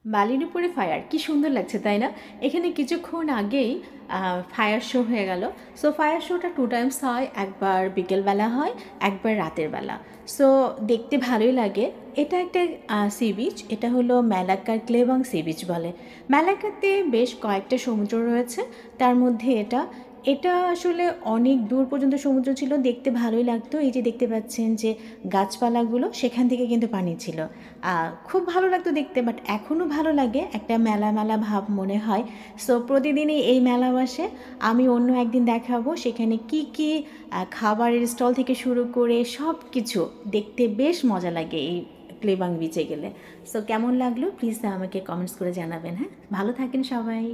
বালির উপরে ফায়ার, কি সুন্দর লাগছে তাই না? এখানে কিছুক্ষণ আগেই ফায়ার শো হয়ে গেল। সো ফায়ার শোটা 2 টাইমস হয়, একবার বিকেলবেলা হয়, একবার রাতের বেলা। সো দেখতে ভালোই লাগে। এটা একটা সি বিচ, এটা হলো ম্যালাক্কার ক্লেবাং সি বিচ বলে। ম্যালাক্কাতে বেশ কয়েকটা সমুদ্র রয়েছে, তার মধ্যে এটা এটা আসলে অনেক দূর পর্যন্ত সমুদ্র ছিল, দেখতে ভালোই লাগতো। এই যে দেখতে পাচ্ছেন যে গাছপালাগুলো, সেখান থেকে কিন্তু পানি ছিল। খুব ভালো লাগতো দেখতে, বাট এখনও ভালো লাগে, একটা মেলা মেলা ভাব মনে হয়। সো প্রতিদিনই এই মেলা বসে। আমি অন্য একদিন দেখাবো সেখানে কি কি খাবারের স্টল থেকে শুরু করে সব কিছু দেখতে বেশ মজা লাগে এই ক্লেবাং বিচে গেলে। সো কেমন লাগলো প্লিজ আমাকে কমেন্টস করে জানাবেন। হ্যাঁ, ভালো থাকেন সবাই।